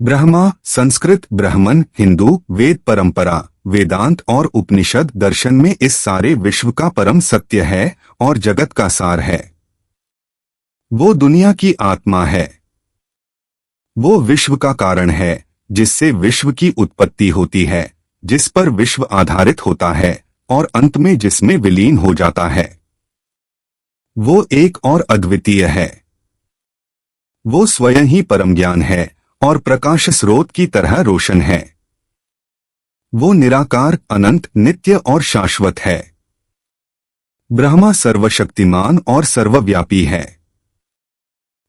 ब्रह्मा, संस्कृत ब्राह्मण, हिंदू वेद परंपरा, वेदांत और उपनिषद दर्शन में इस सारे विश्व का परम सत्य है और जगत का सार है। वो दुनिया की आत्मा है। वो विश्व का कारण है, जिससे विश्व की उत्पत्ति होती है, जिस पर विश्व आधारित होता है और अंत में जिसमें विलीन हो जाता है। वो एक और अद्वितीय है। वो स्वयं ही परम ज्ञान है और प्रकाश स्रोत की तरह रोशन है। वो निराकार, अनंत, नित्य और शाश्वत है। ब्रह्मा सर्वशक्तिमान और सर्वव्यापी है।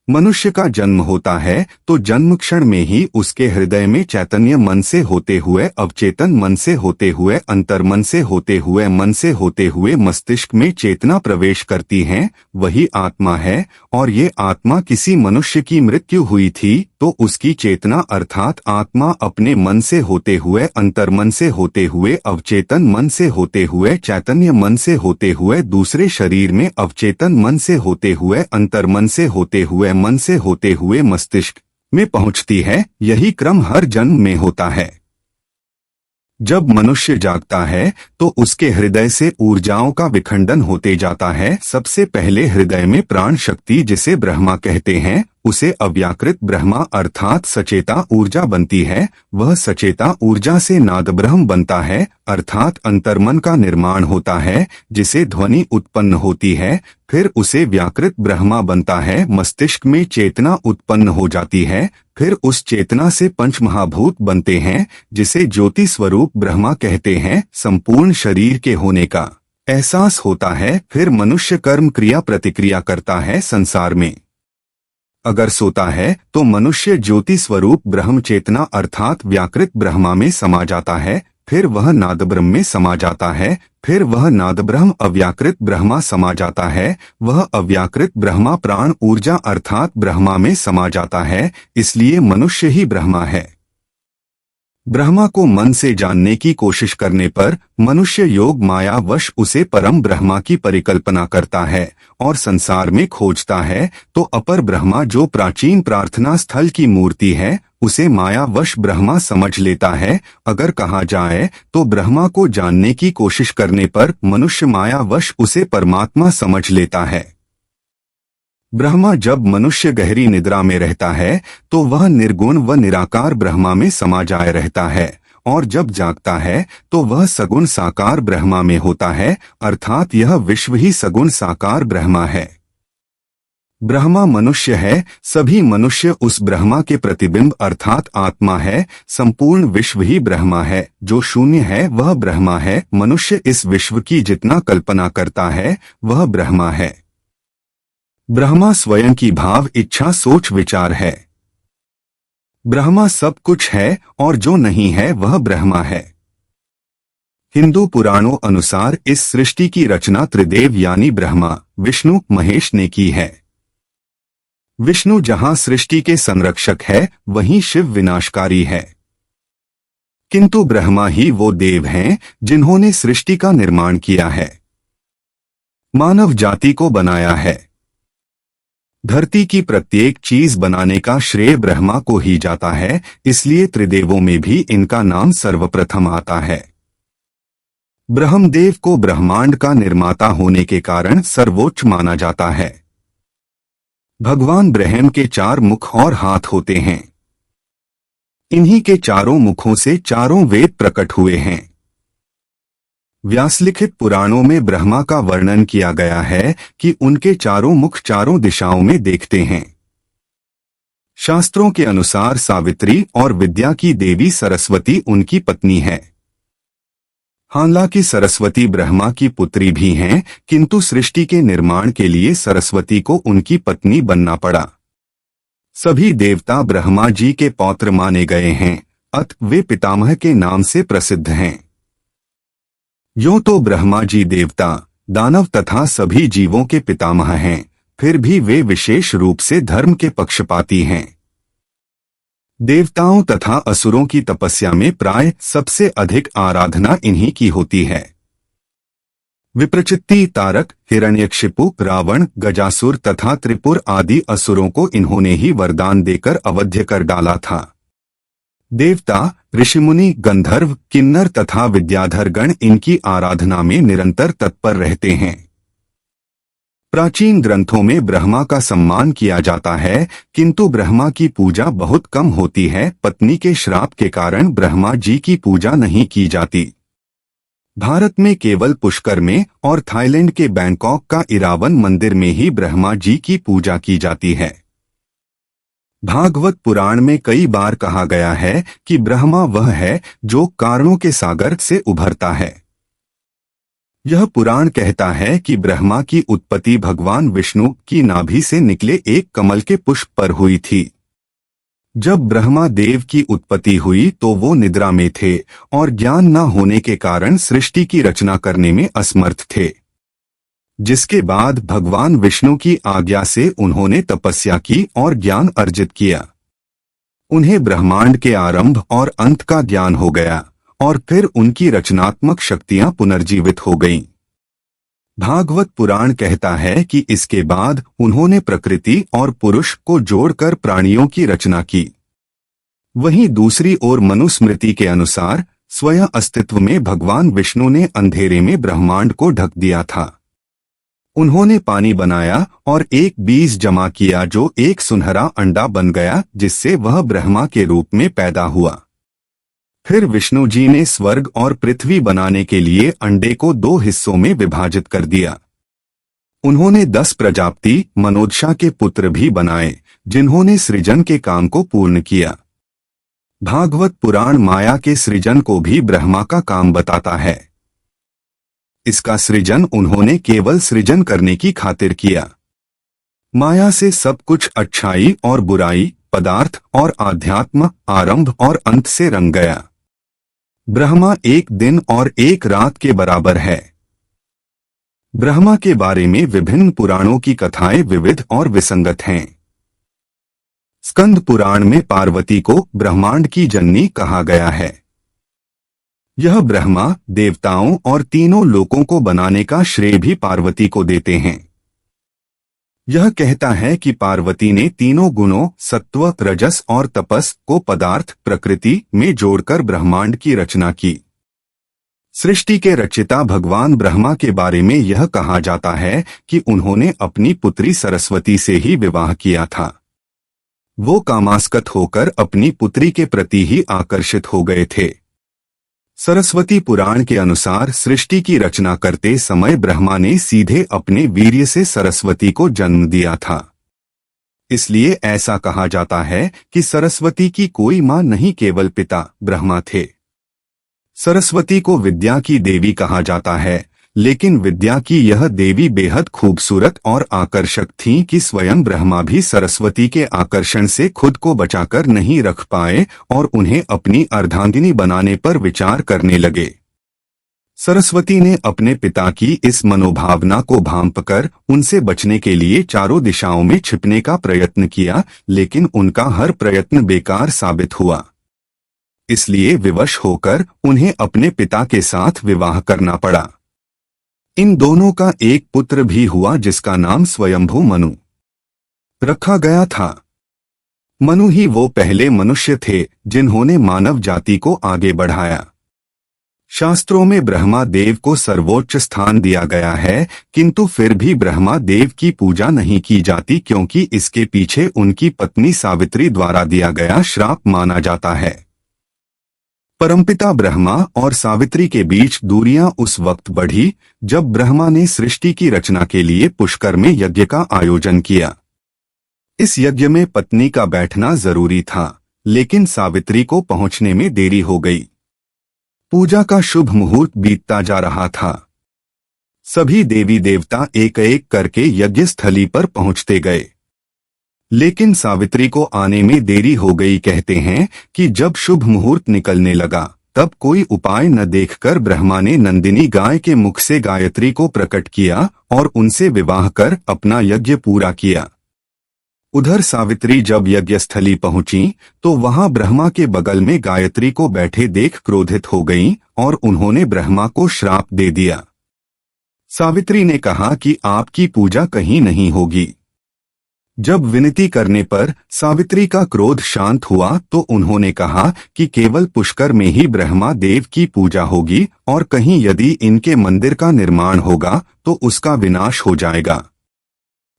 मनुष्य का जन्म होता है तो जन्म क्षण में ही उसके हृदय में चैतन्य मन से होते हुए, अवचेतन मन से होते हुए, अंतर्मन से होते हुए, मन से होते हुए मस्तिष्क में चेतना प्रवेश करती है। वही आत्मा है। और ये आत्मा किसी मनुष्य की मृत्यु हुई थी तो उसकी चेतना अर्थात आत्मा अपने मन से होते हुए, अंतर्मन से होते हुए, अवचेतन मन से होते हुए, चैतन्य मन से होते हुए, दूसरे शरीर में अवचेतन मन से होते हुए, अंतर्मन से होते हुए, मन से होते हुए मस्तिष्क में पहुंचती है। यही क्रम हर जन्म में होता है। जब मनुष्य जागता है तो उसके हृदय से ऊर्जाओं का विखंडन होते जाता है। सबसे पहले हृदय में प्राण शक्ति, जिसे ब्रह्मा कहते हैं, उसे अव्याकृत ब्रह्मा अर्थात सचेता ऊर्जा बनती है। वह सचेता ऊर्जा से नाद ब्रह्म बनता है अर्थात अंतर्मन का निर्माण होता है, जिसे ध्वनि उत्पन्न होती है। फिर उसे व्याकृत ब्रह्मा बनता है। मस्तिष्क में चेतना उत्पन्न हो जाती है। फिर उस चेतना से पंचमहाभूत बनते हैं, जिसे ज्योति स्वरूप ब्रह्मा कहते हैं। संपूर्ण शरीर के होने का एहसास होता है। फिर मनुष्य कर्म क्रिया प्रतिक्रिया करता है संसार में। अगर सोता है तो मनुष्य ज्योति स्वरूप ब्रह्म चेतना अर्थात व्याकृत ब्रह्मा में समा जाता है। फिर वह नाद ब्रह्म में समा जाता है। फिर वह नाद ब्रह्म अव्याकृत ब्रह्मा समा जाता है। वह अव्याकृत ब्रह्मा प्राण ऊर्जा अर्थात ब्रह्मा में समा जाता है। इसलिए मनुष्य ही ब्रह्मा है। ब्रह्मा को मन से जानने की कोशिश करने पर मनुष्य योग माया वश उसे परम ब्रह्मा की परिकल्पना करता है और संसार में खोजता है। तो अपर ब्रह्मा, जो प्राचीन प्रार्थना स्थल की मूर्ति है, उसे माया वश ब्रह्मा समझ लेता है। अगर कहा जाए तो ब्रह्मा को जानने की कोशिश करने पर मनुष्य माया वश उसे परमात्मा समझ लेता है। ब्रह्मा जब मनुष्य गहरी निद्रा में रहता है तो वह निर्गुण व निराकार ब्रह्मा में समा जाए रहता है, और जब जागता है तो वह सगुण साकार ब्रह्मा में होता है अर्थात यह विश्व ही सगुण साकार ब्रह्मा है। ब्रह्मा मनुष्य है। सभी मनुष्य उस ब्रह्मा के प्रतिबिंब अर्थात आत्मा है। संपूर्ण विश्व ही ब्रह्मा है। जो शून्य है वह ब्रह्मा है। मनुष्य इस विश्व की जितना कल्पना करता है वह ब्रह्मा है। ब्रह्मा स्वयं की भाव, इच्छा, सोच, विचार है। ब्रह्मा सब कुछ है और जो नहीं है वह ब्रह्मा है। हिंदू पुराणों अनुसार इस सृष्टि की रचना त्रिदेव यानी ब्रह्मा, विष्णु, महेश ने की है। विष्णु जहां सृष्टि के संरक्षक है, वहीं शिव विनाशकारी है। किंतु ब्रह्मा ही वो देव हैं जिन्होंने सृष्टि का निर्माण किया है, मानव जाति को बनाया है। धरती की प्रत्येक चीज बनाने का श्रेय ब्रह्मा को ही जाता है। इसलिए त्रिदेवों में भी इनका नाम सर्वप्रथम आता है। ब्रह्मदेव को ब्रह्मांड का निर्माता होने के कारण सर्वोच्च माना जाता है। भगवान ब्रह्म के 4 मुख और हाथ होते हैं। इन्हीं के चारों मुखों से चारों वेद प्रकट हुए हैं। व्यासलिखित पुराणों में ब्रह्मा का वर्णन किया गया है कि उनके चारों मुख चारों दिशाओं में देखते हैं। शास्त्रों के अनुसार सावित्री और विद्या की देवी सरस्वती उनकी पत्नी है। हालांकि सरस्वती ब्रह्मा की पुत्री भी हैं, किंतु सृष्टि के निर्माण के लिए सरस्वती को उनकी पत्नी बनना पड़ा। सभी देवता ब्रह्मा जी के पौत्र माने गए हैं, अतः वे पितामह के नाम से प्रसिद्ध हैं। यूं तो ब्रह्मा जी देवता, दानव तथा सभी जीवों के पितामह हैं, फिर भी वे विशेष रूप से धर्म के पक्षपाती हैं। देवताओं तथा असुरों की तपस्या में प्राय सबसे अधिक आराधना इन्हीं की होती है। विप्रचित्ति, तारक, हिरण्यकशिपु, रावण, गजासुर तथा त्रिपुर आदि असुरों को इन्होंने ही वरदान देकर अवध्य कर डाला था। देवता, ऋषिमुनि, गंधर्व, किन्नर तथा विद्याधरगण इनकी आराधना में निरंतर तत्पर रहते हैं। प्राचीन ग्रंथों में ब्रह्मा का सम्मान किया जाता है, किंतु ब्रह्मा की पूजा बहुत कम होती है। पत्नी के श्राप के कारण ब्रह्मा जी की पूजा नहीं की जाती। भारत में केवल पुष्कर में और थाईलैंड के बैंकॉक का इरावन मंदिर में ही ब्रह्मा जी की पूजा की जाती है। भागवत पुराण में कई बार कहा गया है कि ब्रह्मा वह है जो कारणों के सागर से उभरता है। यह पुराण कहता है कि ब्रह्मा की उत्पत्ति भगवान विष्णु की नाभि से निकले एक कमल के पुष्प पर हुई थी। जब ब्रह्मा देव की उत्पत्ति हुई तो वो निद्रा में थे और ज्ञान न होने के कारण सृष्टि की रचना करने में असमर्थ थे। जिसके बाद भगवान विष्णु की आज्ञा से उन्होंने तपस्या की और ज्ञान अर्जित किया। उन्हें ब्रह्मांड के आरंभ और अंत का ज्ञान हो गया और फिर उनकी रचनात्मक शक्तियां पुनर्जीवित हो गईं। भागवत पुराण कहता है कि इसके बाद उन्होंने प्रकृति और पुरुष को जोड़कर प्राणियों की रचना की। वहीं दूसरी ओर मनुस्मृति के अनुसार स्वयं अस्तित्व में भगवान विष्णु ने अंधेरे में ब्रह्मांड को ढक दिया था। उन्होंने पानी बनाया और एक बीज जमा किया जो एक सुनहरा अंडा बन गया, जिससे वह ब्रह्मा के रूप में पैदा हुआ। फिर विष्णु जी ने स्वर्ग और पृथ्वी बनाने के लिए अंडे को 2 हिस्सों में विभाजित कर दिया। उन्होंने 10 प्रजापति मनोदशा के पुत्र भी बनाए, जिन्होंने सृजन के काम को पूर्ण किया। भागवत पुराण माया के सृजन को भी ब्रह्मा का काम बताता है। इसका सृजन उन्होंने केवल सृजन करने की खातिर किया। माया से सब कुछ अच्छाई और बुराई, पदार्थ और आध्यात्म, आरंभ और अंत से रंग गया। ब्रह्मा एक दिन और एक रात के बराबर है। ब्रह्मा के बारे में विभिन्न पुराणों की कथाएं विविध और विसंगत हैं। स्कंद पुराण में पार्वती को ब्रह्मांड की जननी कहा गया है। यह ब्रह्मा, देवताओं और तीनों लोकों को बनाने का श्रेय भी पार्वती को देते हैं। यह कहता है कि पार्वती ने तीनों गुणों सत्व, रजस और तपस को पदार्थ प्रकृति में जोड़कर ब्रह्मांड की रचना की। सृष्टि के रचिता भगवान ब्रह्मा के बारे में यह कहा जाता है कि उन्होंने अपनी पुत्री सरस्वती से ही विवाह किया था। वो कामासक्त होकर अपनी पुत्री के प्रति ही आकर्षित हो गए थे। सरस्वती पुराण के अनुसार सृष्टि की रचना करते समय ब्रह्मा ने सीधे अपने वीर्य से सरस्वती को जन्म दिया था। इसलिए ऐसा कहा जाता है कि सरस्वती की कोई मां नहीं, केवल पिता ब्रह्मा थे। सरस्वती को विद्या की देवी कहा जाता है, लेकिन विद्या की यह देवी बेहद खूबसूरत और आकर्षक थीं कि स्वयं ब्रह्मा भी सरस्वती के आकर्षण से खुद को बचाकर नहीं रख पाए और उन्हें अपनी अर्धांगिनी बनाने पर विचार करने लगे। सरस्वती ने अपने पिता की इस मनोभावना को भांपकर उनसे बचने के लिए चारों दिशाओं में छिपने का प्रयत्न किया, लेकिन उनका हर प्रयत्न बेकार साबित हुआ। इसलिए विवश होकर उन्हें अपने पिता के साथ विवाह करना पड़ा। इन दोनों का एक पुत्र भी हुआ, जिसका नाम स्वयंभू मनु रखा गया था। मनु ही वो पहले मनुष्य थे जिन्होंने मानव जाति को आगे बढ़ाया। शास्त्रों में ब्रह्मा देव को सर्वोच्च स्थान दिया गया है, किंतु फिर भी ब्रह्मा देव की पूजा नहीं की जाती, क्योंकि इसके पीछे उनकी पत्नी सावित्री द्वारा दिया गया श्राप माना जाता है। परमपिता ब्रह्मा और सावित्री के बीच दूरियां उस वक्त बढ़ी जब ब्रह्मा ने सृष्टि की रचना के लिए पुष्कर में यज्ञ का आयोजन किया। इस यज्ञ में पत्नी का बैठना जरूरी था, लेकिन सावित्री को पहुंचने में देरी हो गई। पूजा का शुभ मुहूर्त बीतता जा रहा था। सभी देवी देवता एक एक करके यज्ञ स्थली पर पहुंचते गए, लेकिन सावित्री को आने में देरी हो गई। कहते हैं कि जब शुभ मुहूर्त निकलने लगा तब कोई उपाय न देखकर ब्रह्मा ने नंदिनी गाय के मुख से गायत्री को प्रकट किया और उनसे विवाह कर अपना यज्ञ पूरा किया। उधर सावित्री जब यज्ञस्थली पहुंची तो वहां ब्रह्मा के बगल में गायत्री को बैठे देख क्रोधित हो गईं और उन्होंने ब्रह्मा को श्राप दे दिया। सावित्री ने कहा कि आपकी पूजा कहीं नहीं होगी। जब विनती करने पर सावित्री का क्रोध शांत हुआ तो उन्होंने कहा कि केवल पुष्कर में ही ब्रह्मा देव की पूजा होगी और कहीं यदि इनके मंदिर का निर्माण होगा तो उसका विनाश हो जाएगा।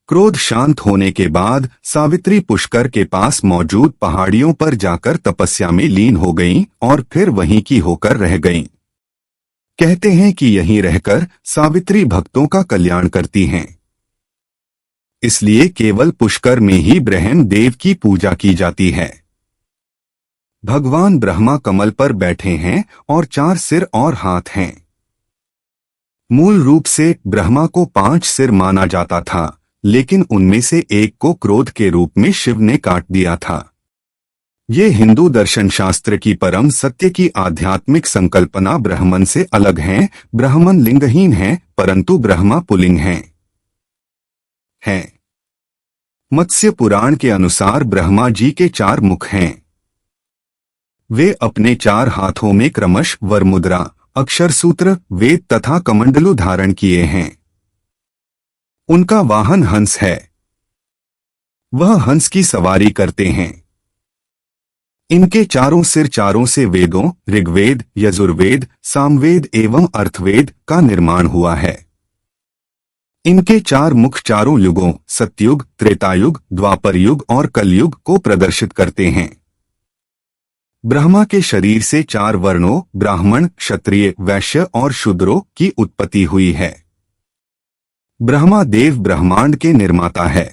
क्रोध शांत होने के बाद सावित्री पुष्कर के पास मौजूद पहाड़ियों पर जाकर तपस्या में लीन हो गईं और फिर वहीं की होकर रह गईं। कहते हैं कि यहीं रहकर सावित्री भक्तों का कल्याण करती हैं। इसलिए केवल पुष्कर में ही ब्रह्म देव की पूजा की जाती है। भगवान ब्रह्मा कमल पर बैठे हैं और 4 सिर और हाथ हैं। मूल रूप से ब्रह्मा को 5 सिर माना जाता था, लेकिन उनमें से एक को क्रोध के रूप में शिव ने काट दिया था। ये हिंदू दर्शन शास्त्र की परम सत्य की आध्यात्मिक संकल्पना ब्राह्मण से अलग है। ब्राह्मण लिंगहीन है परंतु ब्रह्मा पुल्लिंग हैं। मत्स्य पुराण के अनुसार ब्रह्मा जी के 4 मुख हैं। वे अपने 4 हाथों में क्रमश वरमुद्रा, अक्षर सूत्र, वेद तथा कमंडलू धारण किए हैं। उनका वाहन हंस है। वह हंस की सवारी करते हैं। इनके चारों सिर चारों से वेदों ऋग्वेद, यजुर्वेद, सामवेद एवं अर्थवेद का निर्माण हुआ है। इनके 4 मुख चारों युगों सतयुग, त्रेतायुग, द्वापर युग और कलयुग को प्रदर्शित करते हैं। ब्रह्मा के शरीर से 4 वर्णों ब्राह्मण, क्षत्रिय, वैश्य और शूद्रों की उत्पत्ति हुई है। ब्रह्मा देव ब्रह्मांड के निर्माता है।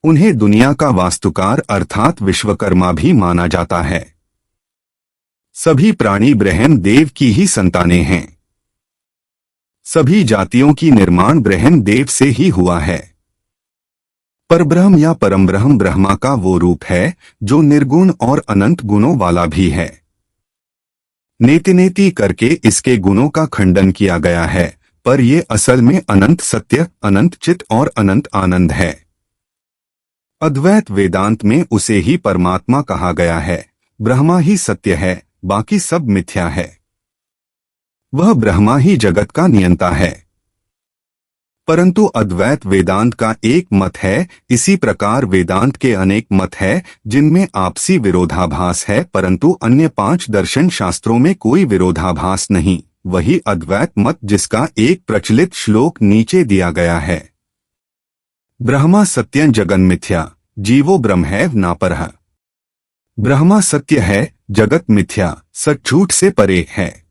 उन्हें दुनिया का वास्तुकार अर्थात विश्वकर्मा भी माना जाता है। सभी प्राणी ब्रह्म देव की ही संतानें हैं। सभी जातियों की निर्माण ब्रह्म देव से ही हुआ है। परब्रह्म या परमब्रह्म ब्रह्मा का वो रूप है जो निर्गुण और अनंत गुणों वाला भी है। नेति नेति करके इसके गुणों का खंडन किया गया है, पर ये असल में अनंत सत्य, अनंत चित और अनंत आनंद है। अद्वैत वेदांत में उसे ही परमात्मा कहा गया है। ब्रह्मा ही सत्य है, बाकी सब मिथ्या है। वह ब्रह्मा ही जगत का नियंता है। परंतु अद्वैत वेदांत का एक मत है। इसी प्रकार वेदांत के अनेक मत है जिनमें आपसी विरोधाभास है, परंतु अन्य 5 दर्शन शास्त्रों में कोई विरोधाभास नहीं। वही अद्वैत मत जिसका एक प्रचलित श्लोक नीचे दिया गया है। ब्रह्मा सत्यं जगन मिथ्या, जीवो ब्रह्मैव नापरः। ब्रह्मा सत्य है, जगत मिथ्या, सच झूठ से परे है।